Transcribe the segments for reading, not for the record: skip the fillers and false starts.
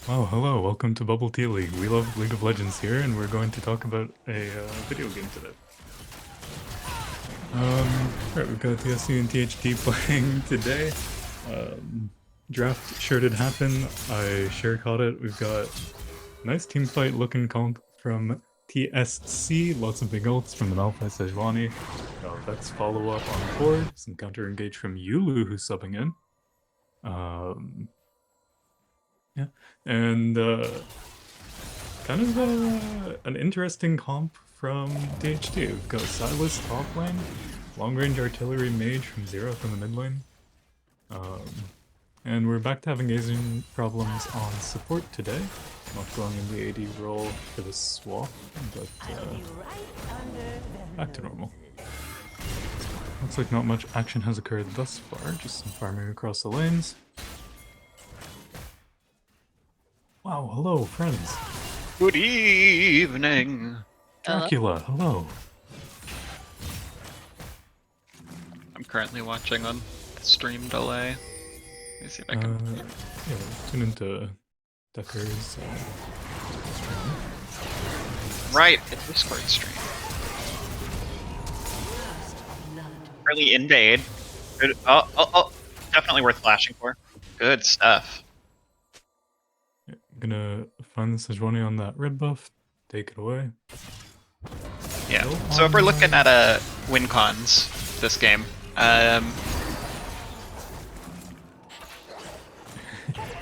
Oh, hello, welcome to Bubble Tea League. We love League of Legends here, and we're going to talk about a video game today. Right, we've got TSC and THD playing today. Draft sure did happen. I sure caught it. We've got nice team fight looking comp from TSC, lots of big ults from the Malphite Sejuani. Vex follow-up on board, some counter-engage from Yulu who's subbing in. Yeah, and kind of an interesting comp from DHD. We've got Silas top lane, long-range artillery mage from Zero from the mid lane. And we're back to having Asian problems on support today. Not going in the AD role for the swap, but back to normal. Looks like not much action has occurred thus far, just some farming across the lanes. Wow, hello, friends. Good evening. Dracula, hello. I'm currently watching on stream delay. Let me see if I can. Yeah, tune into Decker's Right, it's Discord stream. Early invade. Good. Oh. Definitely worth flashing for. Good stuff. Yeah, gonna find the Sejuani on that red buff. Take it away. Yeah. So if we're looking at win cons this game,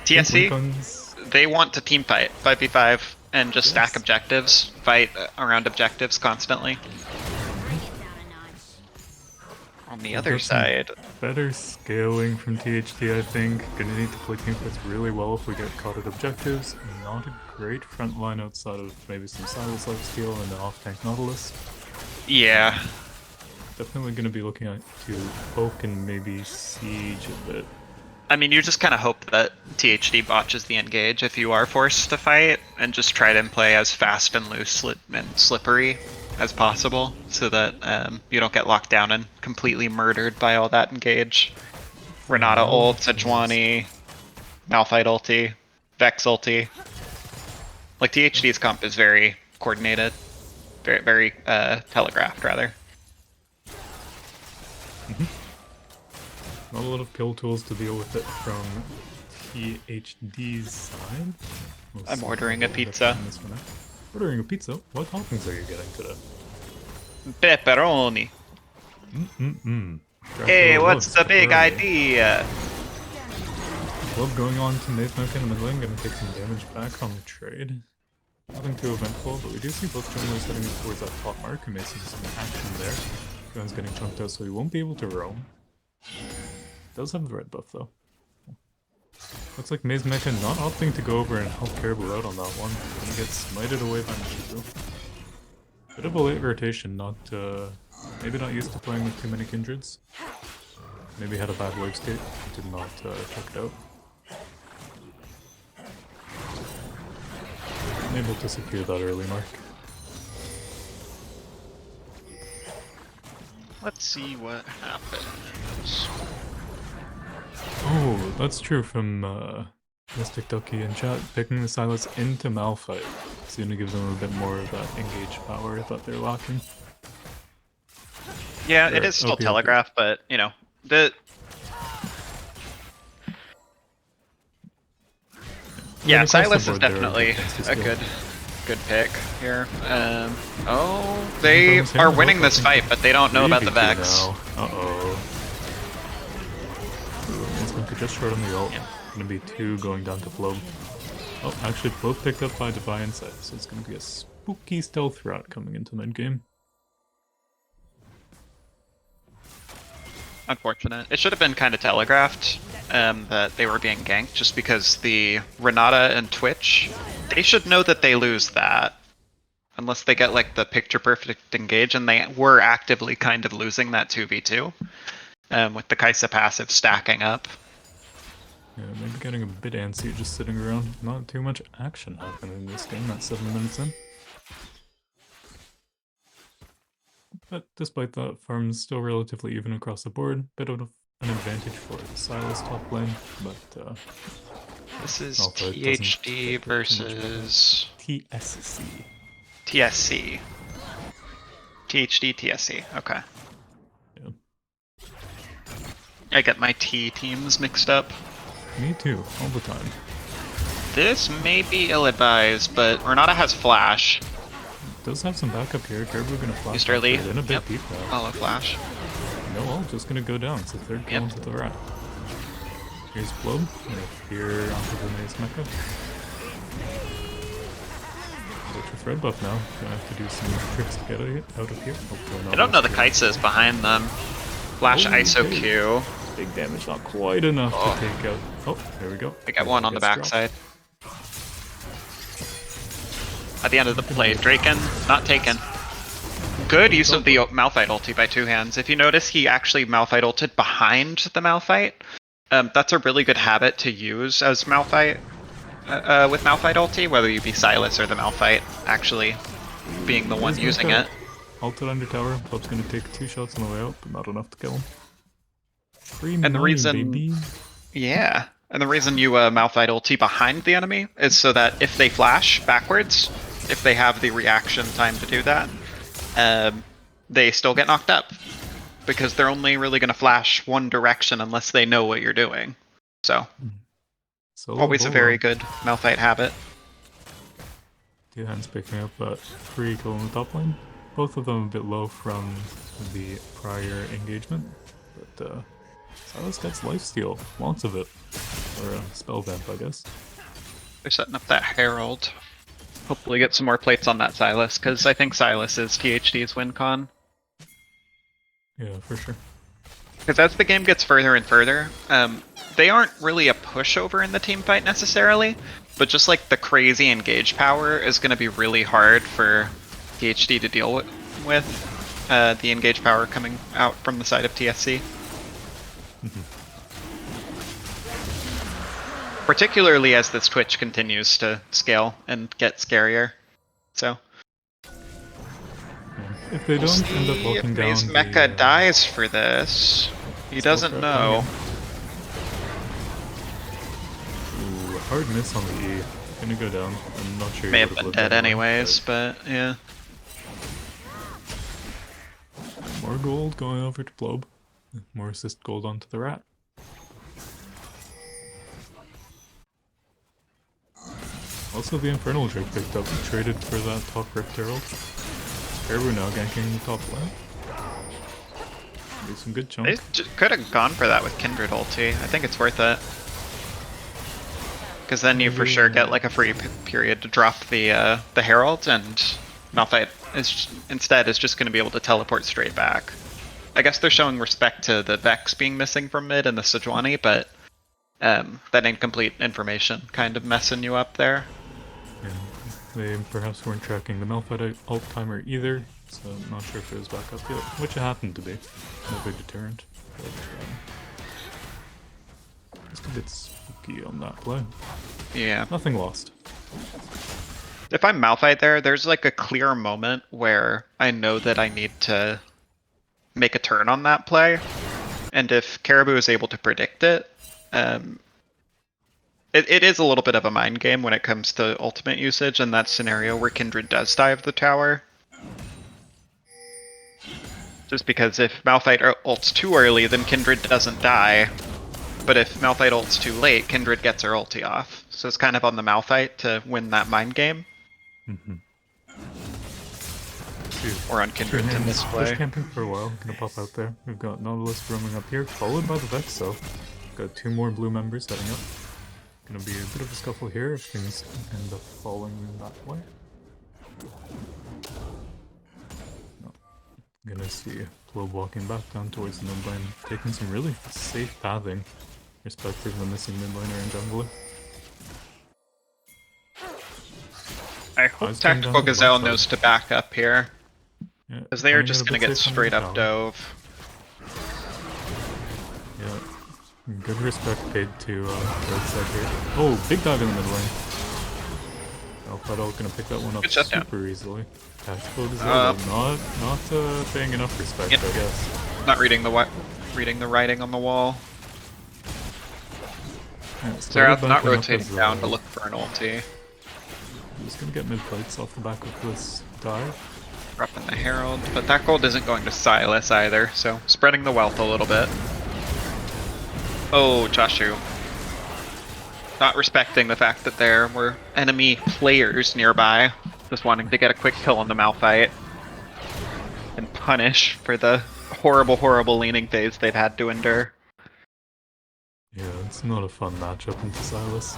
TSC, they want to team fight 5v5 and just stack objectives, fight around objectives constantly. On the other side, better scaling from THD, I think. Gonna need to play team fights really well if we get caught at objectives. Not a great front line outside of maybe some Silas lifesteal and an off-tank Nautilus. Yeah. Definitely gonna be looking at to poke and maybe siege a bit. I mean, you just kind of hope that THD botches the engage if you are forced to fight, and just try to play as fast and loose and slippery as possible, so that you don't get locked down and completely murdered by all that engage. Renata ult, Sejuani, Malphite ulti, Vex ulti. Like, THD's comp is very coordinated, very telegraphed, rather. Not a lot of kill tools to deal with it from THD's side. I'm ordering a pizza. Ordering a pizza? What toppings are you getting today? Pepperoni. Hey, what's the big idea? Club going on to Nathaniel in the mid lane, gonna take some damage back on the trade. Nothing too eventful, but we do see both junglers heading towards that top mark. We may see some action there. Gun's getting chunked out, so he won't be able to roam. Does have the red buff though. Looks like Maze Mecha not opting to go over and help Caribou out on that one. He gets smited away by Nishizu. Bit of a late rotation, maybe not used to playing with too many kindreds. Maybe had a bad wave state, did not check it out. Unable to secure that early mark. Let's see what happens. Oh, that's true from Mystic Ducky in chat, picking the Silas into Malphite. It's gonna give them a bit more of that engage power I thought they were lacking. Yeah, it is still telegraphed, but you know, yeah, Silas is definitely a good pick here. They are winning this fight, but they don't know about the Vex. Uh-oh. Just short on the ult. Yeah. Gonna be 2 going down to Flobe. Oh, actually both picked up by Divine Sight, so it's gonna be a spooky stealth route coming into mid game. Unfortunate. It should have been kind of telegraphed that they were being ganked, just because the Renata and Twitch, they should know that they lose that. Unless they get like the picture perfect engage, and they were actively kind of losing that 2v2 with the Kaisa passive stacking up. Yeah, maybe getting a bit antsy just sitting around. Not too much action happening in this game, not 7 minutes in. But despite that, farm's still relatively even across the board. Bit of an advantage for the Silas top lane, but This is Malphite doesn't THD get too much better. versus TSC. TSC. THD, TSC. Okay. Yeah. I get my T teams mixed up. Me too, all the time. This may be ill-advised, but Renata has flash. Does have some backup here. Caribou gonna flash Used early. in a big Yep. deep now. Follow flash. No ult, just gonna go down. It's the third kill into the rat. Here's Blob. Gonna fear onto the Maze Mecha. Get your thread buff now. Gonna have to do some tricks to get out of here. I don't know the kites is behind them. Flash ISO Q. Big damage, not quite enough to take out. Oh, there we go. I got one on the backside. At the end of the play, Draken, not taken. Good use of the Malphite ulti by two hands. If you notice, he actually Malphite ulted behind the Malphite. That's a really good habit to use as Malphite, with Malphite ulti, whether you be Silas or the Malphite actually being the one using it. Ulted under tower, Club's gonna take 2 shots on the way out, but not enough to kill him. And the reason, yeah, and the reason you Malphite ulti behind the enemy is so that if they flash backwards, if they have the reaction time to do that, they still get knocked up. Because they're only really going to flash one direction unless they know what you're doing. So always a very good Malphite habit. 2 hands picking up that free kill on the top lane. Both of them a bit low from the prior engagement. But Silas gets lifesteal. Lots of it. Or a spell vamp, I guess. They're setting up that Herald. Hopefully get some more plates on that Silas, because I think Silas is THD's win con. Yeah, for sure. Because as the game gets further and further, they aren't really a pushover in the team fight necessarily, but just like the crazy engage power is going to be really hard for THD to deal with the engage power coming out from the side of TSC. Particularly as this Twitch continues to scale and get scarier. So if they don't end up walking down, Maze Mecha dies for this. He doesn't know. Ooh, hard miss on the E. Gonna go down. I'm not sure. May have been dead anyways, but yeah. More gold going over to Blob. More assist gold onto the rat. Also, the Infernal Drake picked up and traded for that top Rift Herald. Caribou now ganking the top lane. Do some good chunk. They could have gone for that with Kindred ulti. I think it's worth it. Because then you for sure get like a free period to drop the Herald, and Malphite instead is just going to be able to teleport straight back. I guess they're showing respect to the Vex being missing from mid and the Sejuani, but that incomplete information kind of messing you up there. Yeah, they perhaps weren't tracking the Malphite ult timer either, so I'm not sure if it was back up yet, which it happened to be. No big deterrent. But, it's a bit spooky on that play. Yeah. Nothing lost. If I'm Malphite there's like a clear moment where I know that I need to make a turn on that play, and if Caribou is able to predict it, it is a little bit of a mind game when it comes to ultimate usage in that scenario where Kindred does dive the tower. Just because if Malphite ults too early, then Kindred doesn't die. But if Malphite ults too late, Kindred gets her ulti off. So it's kind of on the Malphite to win that mind game. Or on Kindred in this play. Just camping for a while, gonna pop out there. We've got Nautilus roaming up here, followed by the Vex, so got 2 more blue members heading up. Gonna be a bit of a scuffle here if things end up falling that way. No. Gonna see Blob walking back down towards the mid lane, taking some really safe pathing, respective of the missing mid laner and jungler. I hope Tactical Gazelle knows to back up here. Because they are just gonna get straight up dove. Yeah, good respect paid to right side here. Oh, big dive in the mid lane. Alpha gonna pick that one up super easily. Tactical Gazelle, not paying enough respect, I guess. Not reading the writing on the wall. Yeah, Zerath not backing up rotating as, down to look for an ulti. I'm just gonna get mid plates off the back of this dive. Dropping the Herald, but that gold isn't going to Silas either, so spreading the wealth a little bit. Oh, Chashu. Not respecting the fact that there were enemy players nearby, just wanting to get a quick kill on the Malphite. And punish for the horrible, horrible laning phase they've had to endure. Yeah, it's not a fun matchup into Silas.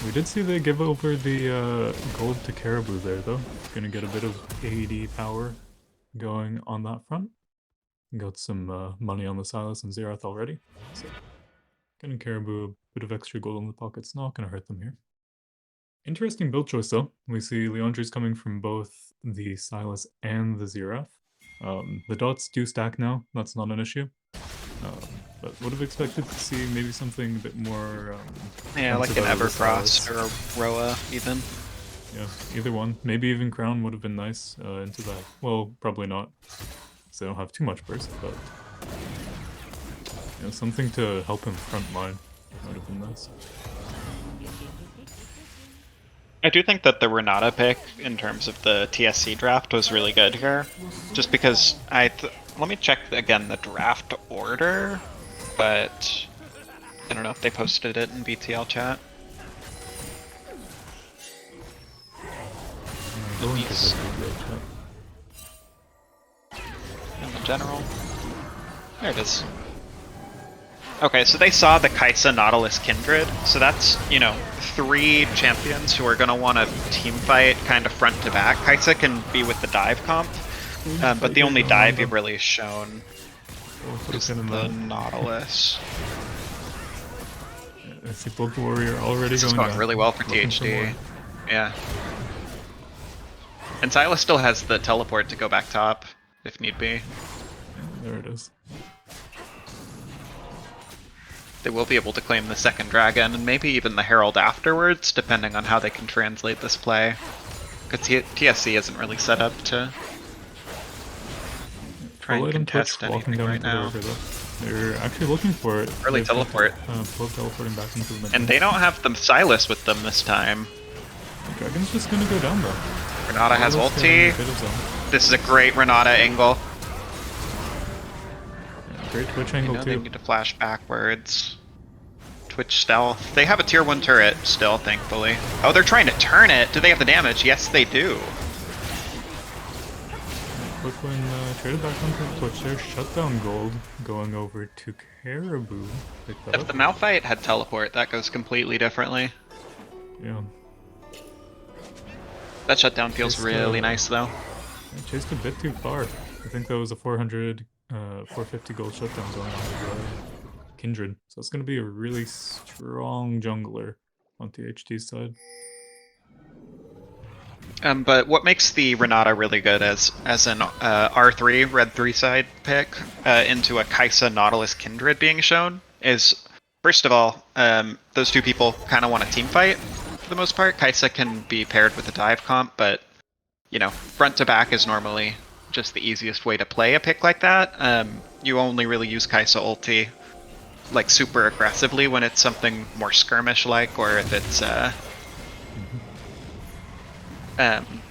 We did see they give over the gold to Caribou there, though. Gonna get a bit of AD power going on that front. Got some money on the Silas and Zerath already, so getting Caribou a bit of extra gold in the pocket's not gonna hurt them here. Interesting build choice, though. We see Leandri's coming from both the Silas and the Zerath. The dots do stack now, that's not an issue. But would have expected to see maybe something a bit more. Yeah, like an Everfrost or a Roa, even. Yeah, either one. Maybe even Crown would have been nice into that. Well, probably not, because they don't have too much burst, but you know, something to help him front line would have been nice. I do think that the Renata pick in terms of the TSC draft was really good here, just because let me check again the draft order, but I don't know if they posted it in BTL chat. In the general, there it is. Okay, so they saw the Kaisa Nautilus Kindred, so that's, you know, 3 champions who are going to want to team fight kind of front to back. Kaisa can be with the dive comp, but the only dive you've really shown is the Nautilus. I see Blood Warrior already this is going really well for THD. Yeah. And Silas still has the teleport to go back top, if need be. Yeah, there it is. They will be able to claim the second dragon, and maybe even the Herald afterwards, depending on how they can translate this play. Because TSC isn't really set up to try and contest anything right now. They're actually looking for it. Early teleport. Teleporting back into the mid. And they don't have the Silas with them this time. The Dragon's just gonna go down though. Renata has ulti. This is a great Renata angle. Yeah, great Twitch angle too. They need to flash backwards. Twitch stealth. They have a tier 1 turret still, thankfully. Oh, they're trying to turn it. Do they have the damage? Yes, they do. Brooklyn traded back onto Twitch there. Shutdown gold going over to Caribou. If the Malphite had teleport, that goes completely differently. Yeah. That shutdown feels really nice, though. I chased a bit too far. I think that was a 450 gold shutdown going on with Kindred. So it's going to be a really strong jungler on THT's side. But what makes the Renata really good as an R3, red 3 side pick into a Kaisa Nautilus Kindred being shown is, first of all, those two people kind of want to team fight for the most part. Kaisa can be paired with a dive comp, but, you know, front to back is normally just the easiest way to play a pick like that. You only really use Kaisa ulti like super aggressively when it's something more skirmish-like, or if it's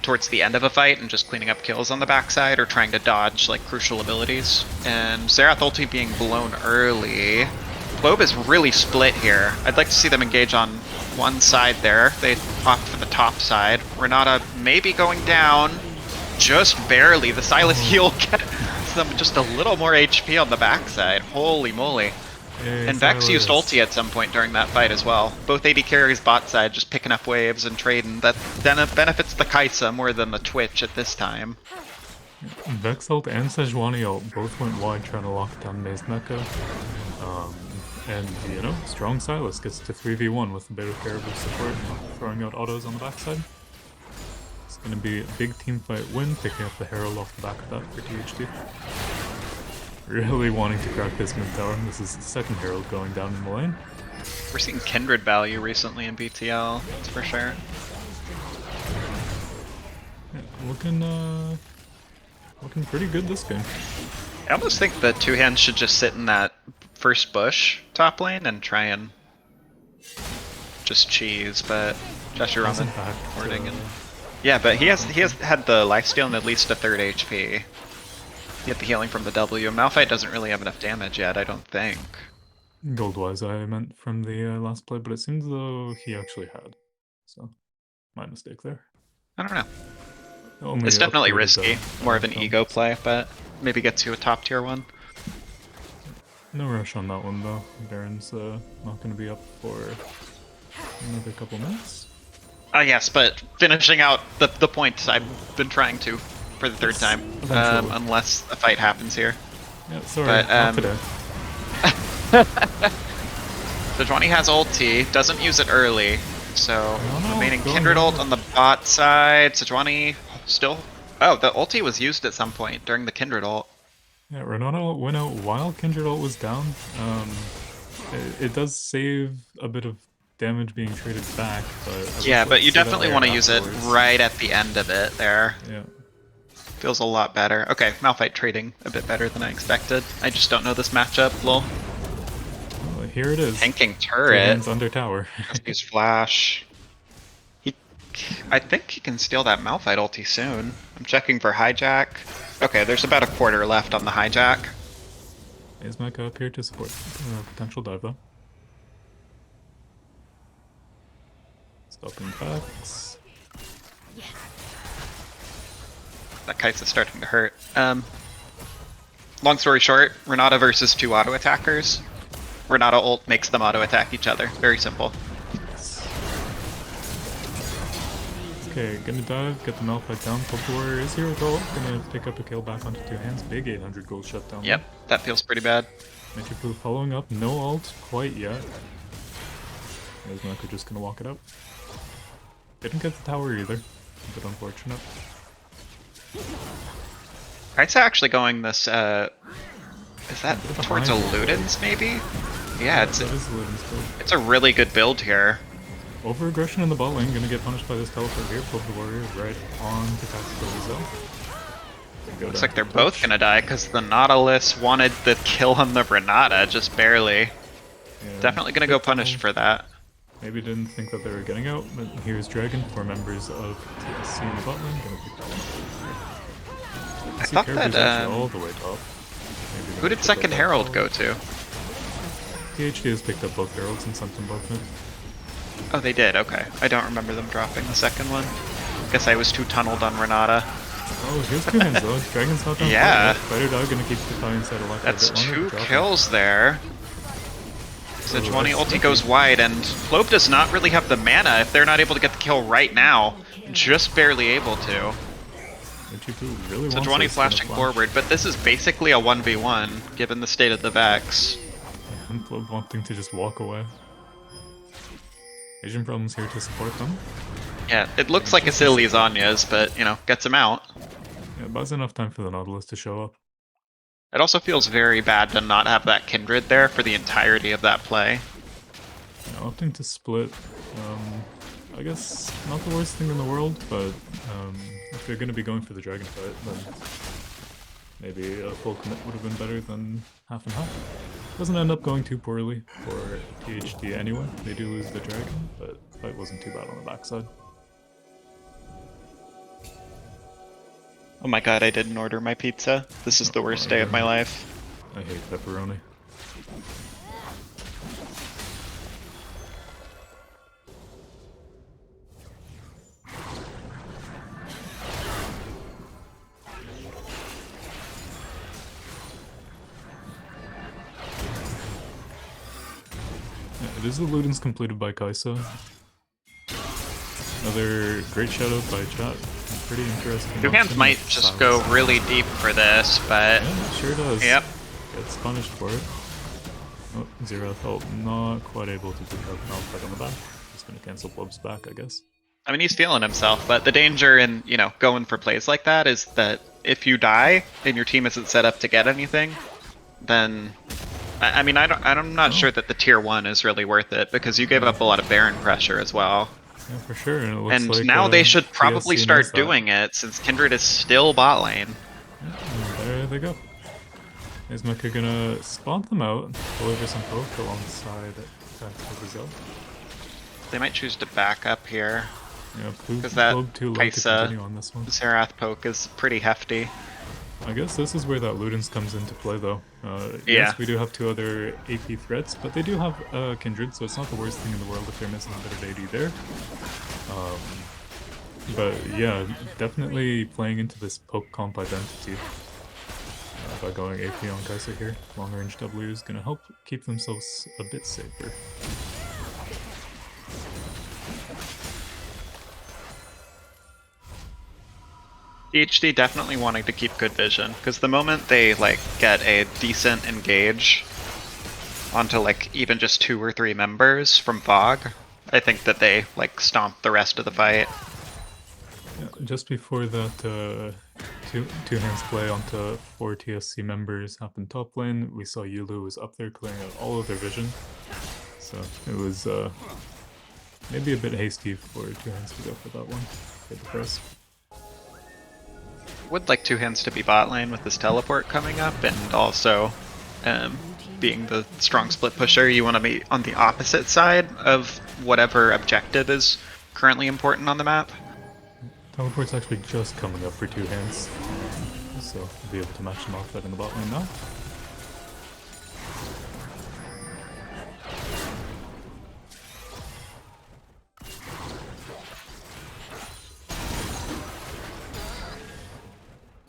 towards the end of a fight and just cleaning up kills on the backside or trying to dodge like crucial abilities. And Zerath ulti being blown early. Globe is really split here. I'd like to see them engage on one side there. They opt for the top side. Renata maybe going down just barely. The Silas heal gets them just a little more HP on the backside. Holy moly. Hey, and Vex used ulti at some point during that fight as well. Both AD carries bot side, just picking up waves and trading. That then benefits the Kaisa more than the Twitch at this time. Vex ult and Sejuani ult both went wide trying to lock down Maze Mecha. And, you know, strong Silas gets to 3v1 with a bit of Caribou support, throwing out autos on the backside. It's going to be a big team fight win, picking up the Herald off the back of that for THT. Really wanting to crack this mid tower. This is the second Herald going down in the lane. We're seeing Kindred value recently in BTL, that's for sure. Yeah, looking pretty good this game. I almost think the two hands should just sit in that first bush top lane and try and just cheese, but Cheshire on the warding and yeah, but he has had the lifesteal and at least a third HP. He had the healing from the W. Malphite doesn't really have enough damage yet, I don't think. Gold-wise, I meant from the last play, but it seems though he actually had. So, my mistake there. I don't know. Only It's definitely upgraded risky. the More of an helmet. ego play, but maybe gets you a top tier one. No rush on that one though. Baron's not going to be up for another couple minutes. Yes, but finishing out the point I've been trying to for the third time, unless a fight happens here. Yeah, sorry, But, not today. Sejuani has ulti, doesn't use it early, so remaining go Kindred on. ult on the bot side. Sejuani still. Oh, the ulti was used at some point during the Kindred ult. Yeah, Renata went out while Kindred ult was down. It does save a bit of damage being traded back, but Yeah, but you definitely want to use it afterwards. right at the end of it there. Yeah. Feels a lot better. Okay, Malphite trading a bit better than I expected. I just don't know this matchup, lol. Well, here it is. Tanking Two turret. hands under tower. Use flash. I think he can steal that Malphite ulti soon. I'm checking for hijack. Okay, there's about a quarter left on the hijack. Is Mecca up here to support potential dive though? Stopping backs. That kite's is starting to hurt. Long story short, Renata versus two auto attackers. Renata ult makes them auto attack each other. Very simple. Okay, gonna dive, get the Malphite down. Pop Warrior is here with ult. Gonna pick up a kill back onto two hands. Big 800 gold shutdown. Yep, that feels pretty bad. Metrifu following up. No ult quite yet. Is Mecca just gonna walk it up? Didn't get the tower either. A bit unfortunate. Kite's actually going this, is that towards a Ludens, maybe? Yeah, it's That is Luden's build. it's a really good build here. Over-aggression in the bot lane, gonna get punished by this teleport here. Pop the Warrior right on to tactical Rizal. Looks like they're both gonna die because the Nautilus wanted the kill on the Renata, just barely. Yeah, Definitely gonna go punished for that. Maybe didn't think that they were getting out, but here's Dragon, 4 members of TSC in the bot lane, gonna pick that one. I thought that, all the way top. Maybe who did second Herald go to? THD has picked up both Heralds and sent them both mid. Oh, they did, okay. I don't remember them dropping the second one. Guess I was too tunneled on Renata. Oh, here's 2 hands though. Dragon's not done. Yeah. Fighter Dog gonna keep the Defiant side alive. That's a bit longer, 2 drop him. kills there. Sejuani ulti goes wide, and Clove does not really have the mana if they're not able to get the kill right now. Just barely able to. Really Sejuani flashing forward, but this is basically a 1v1, given the state of the Vex. And Clove wanting to just walk away. Asian Problem's here to support them. Yeah, it looks like a silly Zanya's, but, you know, gets him out. Yeah, buys enough time for the Nautilus to show up. It also feels very bad to not have that Kindred there for the entirety of that play. Yeah, opting to split, I guess not the worst thing in the world, but if they're going to be going for the dragon fight, then maybe a full commit would have been better than half and half. Doesn't end up going too poorly for THD anyway. They do lose the dragon, but the fight wasn't too bad on the backside. Oh my god, I didn't order my pizza. This is the worst day of my life. I hate pepperoni. Yeah, it is the Ludens completed by Kaisa. Another great shout out by chat. Pretty interesting. Two hands might just go really deep for this, but yeah, it sure does. Yep. Gets punished for it. Oh, Zero felt not quite able to pick up Malphite on the back. Just gonna cancel Blob's back, I guess. I mean, he's feeling himself, but the danger in, you know, going for plays like that is that if you die and your team isn't set up to get anything, then I mean, I'm not sure that the tier 1 is really worth it because you gave up a lot of Baron pressure as well. Yeah, for sure. And, it looks And like, now they should probably TSC start knows that. doing it since Kindred is still bot lane. Yeah, and there they go. Is Mecha gonna spot them out, deliver some poke alongside Tactical Gazelle? They might choose to back up here. Yeah, Because that Probe too low to Kaisa continue on this one. Zerath poke is pretty hefty. I guess this is where that Ludens comes into play, though. Yeah. Yes, we do have 2 other AP threats, but they do have Kindred, so it's not the worst thing in the world if they're missing a bit of AD there. But yeah, definitely playing into this poke comp identity by going AP on Kaisa here. Long range W is going to help keep themselves a bit safer. THD definitely wanting to keep good vision, because the moment they like get a decent engage onto like even just 2 or 3 members from Fog, I think that they like stomp the rest of the fight. Yeah, just before that two hands play onto 4 TSC members happened top lane, we saw Yulu was up there clearing out all of their vision. So it was maybe a bit hasty for 2 hands to go for that one. Hit the press. Would like 2 hands to be bot lane with this teleport coming up, and also being the strong split pusher, you want to be on the opposite side of whatever objective is currently important on the map. Teleport's actually just coming up for 2 hands, so we'll be able to match them off that in the bot lane now.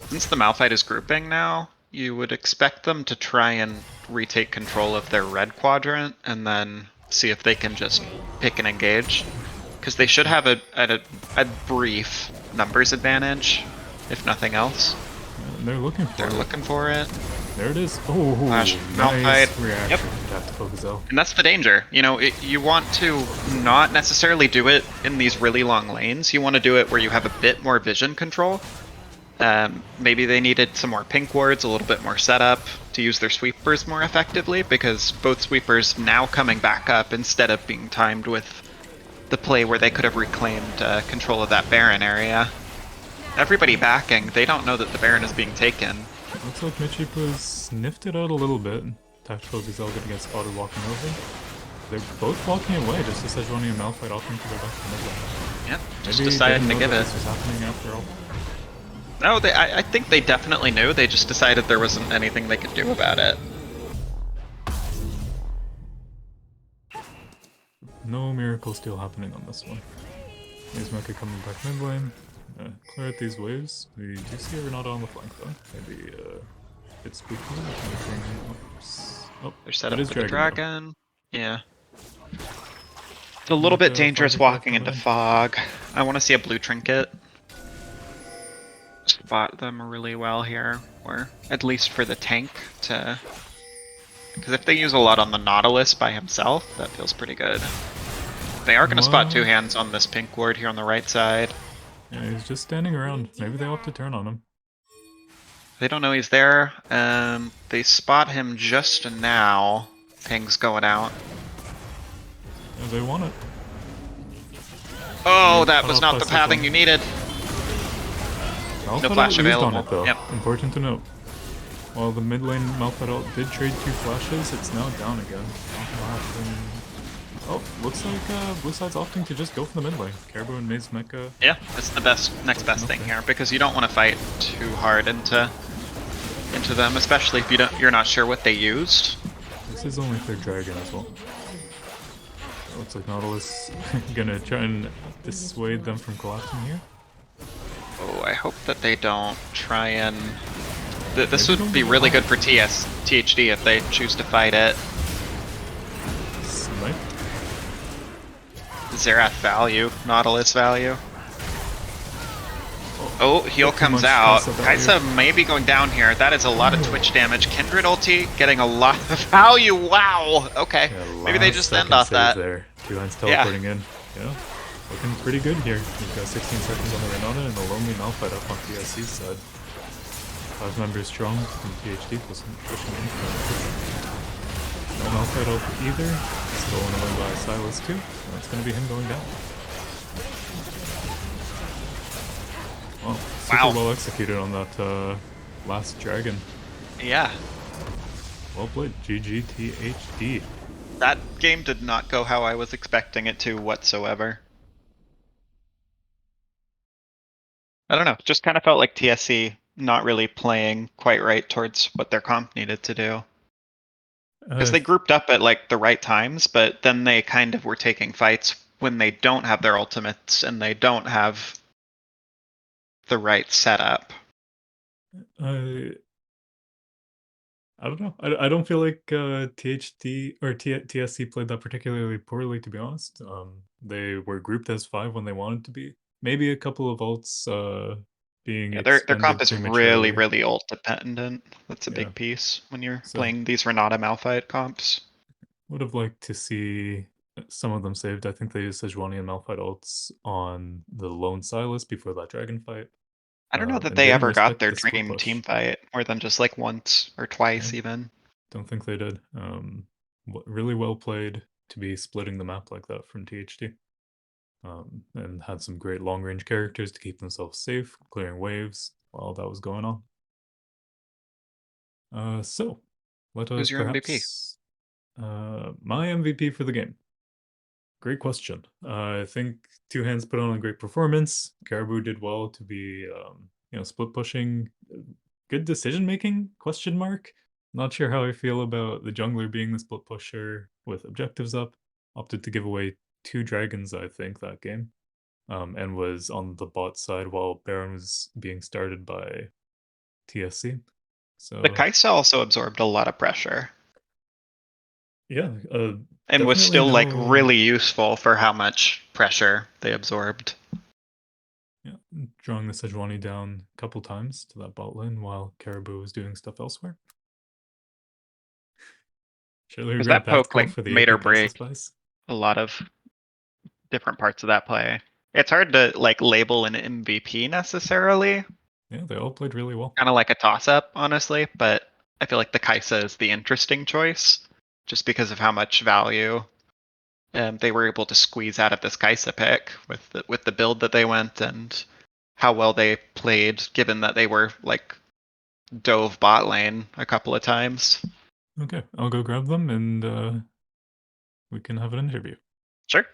Since the Malphite is grouping now, you would expect them to try and retake control of their red quadrant and then see if they can just pick and engage. Because they should have a brief numbers advantage, if nothing else. And they're looking for it. There it is. Oh, Flash, nice Malphite. reaction. Tactical Gazelle. And that's the danger. You know, you want to not necessarily do it in these really long lanes. You want to do it where you have a bit more vision control. Maybe they needed some more pink wards, a little bit more setup to use their sweepers more effectively, because both sweepers now coming back up instead of being timed with the play where they could have reclaimed control of that Baron area. Everybody backing, they don't know that the Baron is being taken. Looks like Michipa sniffed it out a little bit. Tactical Gazelle gonna get spotted walking over. They're both walking away, just as Sejuani and Malphite opting to go back to the mid lane. Yep, just deciding to give it. This was happening after all. No, I think they definitely knew, they just decided there wasn't anything they could do about it. No miracle steal happening on this one. Here's Mecha coming back mid lane. Clear out these waves. We do see her not on the flank though. Maybe it's spooky. Oh, they're set up for the dragon. Yeah. It's a little bit dangerous walking into fog. I want to see a blue trinket. Spot them really well here, or at least for the tank to... Because if they use a lot on the Nautilus by himself, that feels pretty good. They are going to spot 2 hands on this pink ward here on the right side. Yeah, he's just standing around. Maybe they opt to turn on him. They don't know he's there. They spot him just now. Ping's going out. Yeah, they want it. Oh, that was not the pathing you needed. No flash available. On it, though. Yep. Important to note. While the mid lane Malphite ult did trade 2 flashes, it's now down again. Oh, looks like blue side's opting to just go for the mid lane. Caribou and Maze Mecha. Yeah, that's the next best thing here, because you don't want to fight too hard into them, especially if you're not sure what they used. This is only their dragon as well. Looks like Nautilus gonna try and dissuade them from collapsing here. Oh, I hope that they don't try and... This would be really good for THD if they choose to fight it. Snipe. Zerath value, Nautilus value. Oh, heal comes out. Kaisa may be going down here. That is a lot of Twitch damage. Kindred ulti getting a lot of value. Wow. Okay. Yeah, maybe they just end off that. There. 2 hands teleporting in. Yeah. Looking pretty good here. We've got 16 seconds on the Renata and the lonely Malphite up on TSC's side. 5 members strong from THD pushing in. No Malphite ult either. Stolen away by Silas too. That's going to be him going down. Well, super well executed on that last dragon. Yeah. Well played, GGTHD. That game did not go how I was expecting it to whatsoever. I don't know, just kind of felt like TSC not really playing quite right towards what their comp needed to do. Because they grouped up at like the right times, but then they kind of were taking fights when they don't have their ultimates and they don't have the right setup. I don't know. I don't feel like THD or TSC played that particularly poorly, to be honest. They were grouped as 5 when they wanted to be. Maybe a couple of ults being Yeah, their comp expended is really, prematurely. really ult dependent. That's a Yeah. big piece when you're So playing these Renata Malphite comps. would have liked to see some of them saved. I think they used Sejuani and Malphite ults on the lone Silas before that dragon fight. I don't know that And they didn't ever got respect their the split dream push. team fight more than just like once or Yeah, twice even. don't think they did. Really well played to be splitting the map like that from THD. And had some great long range characters to keep themselves safe, clearing waves while that was going on. So let Who's us your MVP? perhaps my MVP for the game. Great question. I think Two Hands put on a great performance. Caribou did well to be, split pushing. Good decision making? Question mark. Not sure how I feel about the jungler being the split pusher with objectives up. Opted to give away 2 dragons, I think, that game. And was on the bot side while Baron was being started by TSC. The So Kaisa also absorbed a lot of pressure yeah, and was definitely still like no. really useful for how much pressure they absorbed. Yeah, drawing the Sejuani down a couple times to that bot lane while Caribou was doing stuff elsewhere. Surely a Because great that path poke call like for the made or AP passive break spice. a lot of different parts of that play. It's hard to like label an MVP necessarily, Yeah, they all played really well. kind of like a toss up, honestly, but I feel like the Kaisa is the interesting choice just because of how much value they were able to squeeze out of this Kaisa pick with the build that they went and how well they played, given that they were like dove bot lane a couple of times. Okay, I'll go grab them and we can have an interview. Sure.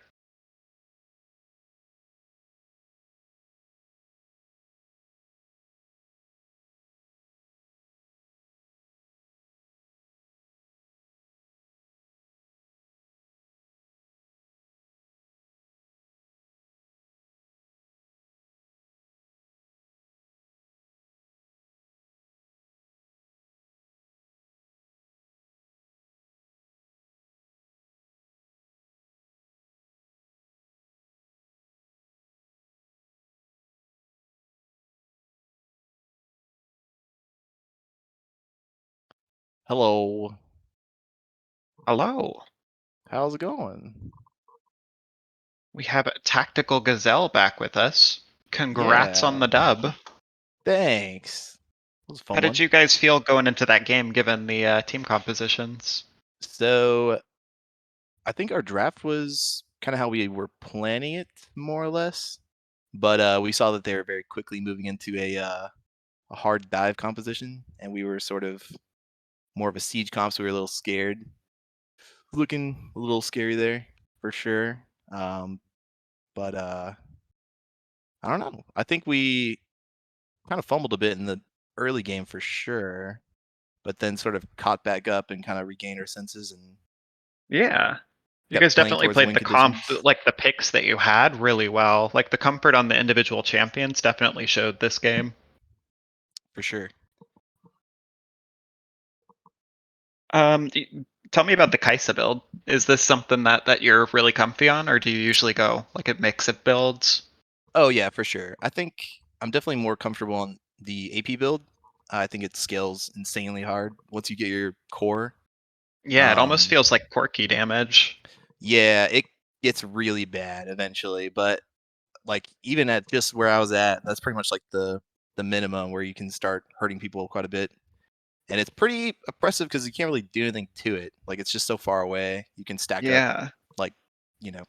Hello. Hello. How's it going? We have Tactical Gazelle back with us. Congrats on Yeah. the dub. Thanks. It was a How fun did one. you guys feel going into that game given the team compositions? So I think our draft was kind of how we were planning it, more or less. But we saw that they were very quickly moving into a hard dive composition, and we were sort of more of a siege comp, so we were a little scared. Looking a little scary there, for sure. But I don't know. I think we kind of fumbled a bit in the early game for sure, but then sort of caught back up and kind of regained our senses and Yeah. You kept guys playing definitely towards played win the comp, conditions like the picks that you had really well. Like the comfort on the individual champions definitely showed this game. for sure. Tell me about the Kaisa build. Is this something that you're really comfy on, or do you usually go like a mix of builds? Oh yeah, for sure. I think I'm definitely more comfortable on the AP build. I think it scales insanely hard once you get your core. Yeah, it almost Um, feels like quirky damage. yeah, it gets really bad eventually, but like even at just where I was at, that's pretty much like the minimum where you can start hurting people quite a bit. And it's pretty oppressive because you can't really do anything to it. Like it's just so far away. You can stack up Yeah. like, you know,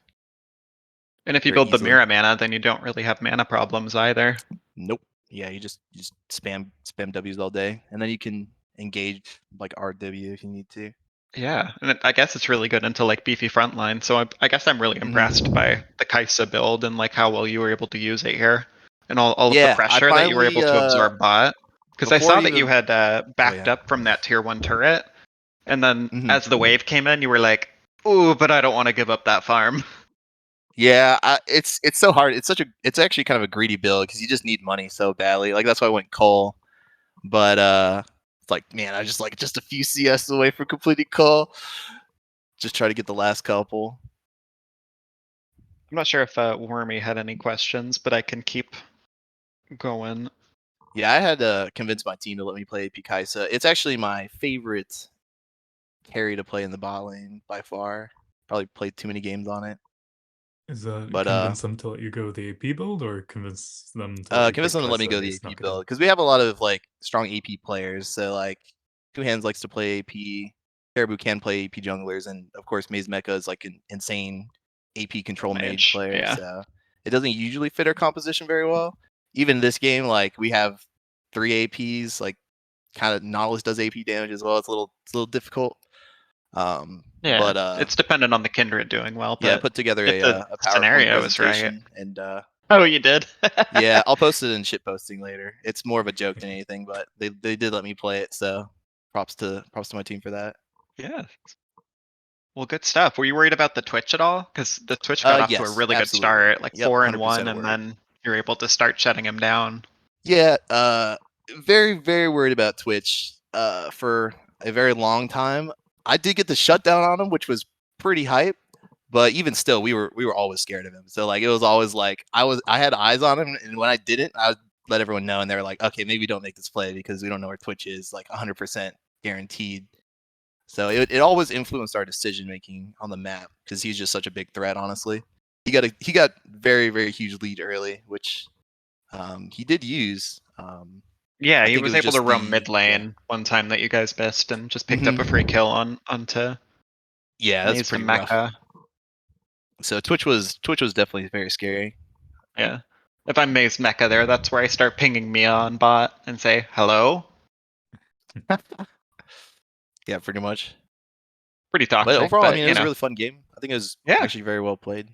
And if you very build the easily. Mira mana, then you don't really have mana problems either. Nope. Yeah, you just spam W's all day, and then you can engage like RW if you need to. Yeah, and I guess it's really good into like beefy frontline. So I guess I'm really Mhm. impressed by the Kaisa build and like how well you were able to use it here, and all of the Yeah, I pressure that you were finally able to absorb bot. Because I before saw it that you even had backed yeah. up from that tier 1 turret, and then Mhm. as the wave came in, you were like, "Ooh, but I don't want to give up that farm." Yeah, it's so hard. It's actually kind of a greedy build because you just need money so badly. Like that's why I went Cole. But it's like man, I just like just a few CS away from completing Cole. Just try to get the last couple. I'm not sure if Wormy had any questions, but I can keep going. Yeah, I had to convince my team to let me play AP Kaisa. It's actually my favorite carry to play in the bot lane by far. Probably played too many games on it. Is But convince them to let you go the AP build, or convince them to let you convince pick them to let me Kaisa go and they the AP snuck it in? build because we have a lot of like strong AP players. So like Two Hands likes to play AP. Caribou can play AP junglers, and of course Maze Mecha is like an insane AP control mage Mage, player. yeah. So it doesn't usually fit our composition very well. Even this game, like we have 3 APs. Like kind of Nautilus does AP damage as well. It's a little difficult. Yeah, But it's dependent on the kindred doing well, yeah, I but put together if the a PowerPoint scenario is right. presentation, and Oh, you did? yeah, I'll post it in shit posting later. It's more of a joke than anything, but they did let me play it, so props to my team for that. Yeah. Well, good stuff. Were you worried about the Twitch at all? Because the Twitch got off to a Yes, really good absolutely. start, like Yep, 4-1, 100% and worried. then you're able to start shutting him down. Yeah, very very worried about Twitch. For a very long time, I did get the shutdown on him, which was pretty hype. But even still, we were always scared of him. So like it was always like I had eyes on him, and when I didn't, I would let everyone know, and they were like, okay, maybe don't make this play because we don't know where Twitch is, like 100% guaranteed. So it always influenced our decision making on the map because he's just such a big threat. Honestly, he got very very huge lead early, which he did use. Yeah, I he think it was was able to just roam the mid lane one time that you guys missed and just picked up a free Mhm. kill onto Yeah, that's Maze pretty and rough. Mecha. So Twitch was definitely very scary. Yeah. If I'm Maze Mecha there, that's where I start pinging Mia on bot and say, hello? Yeah, pretty much. Pretty But toxic, overall, I but mean, it you was a know. really fun game. I think it was Yeah. actually very well played.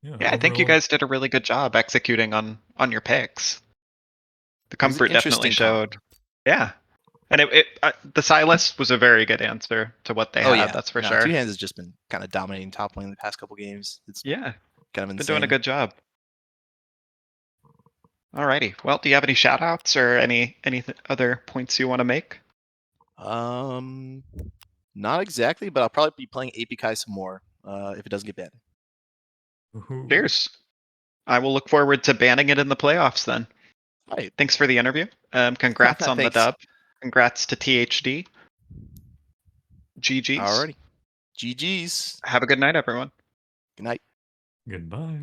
Yeah, Yeah, I think you overall, guys did a really good job executing on your picks. The It was an comfort definitely interesting comp. showed. Yeah. And the Silas was a very good answer to what they Oh had, yeah, that's for no, Two sure. Hands has just been kind of dominating top lane the past couple games. It's Yeah, kind of been doing a insane. good job. Alrighty. Well, do you have any shout outs or any other points you want to make? Um, not exactly, but I'll probably be playing AP Kai some more if it doesn't get banned. woohoo. Cheers. I will look forward to banning it in the playoffs then. All right, Thanks for the interview. Congrats on the thanks. dub. Congrats to THD. GG's. Alrighty, GG's. Have a good night, everyone. Good night. Goodbye.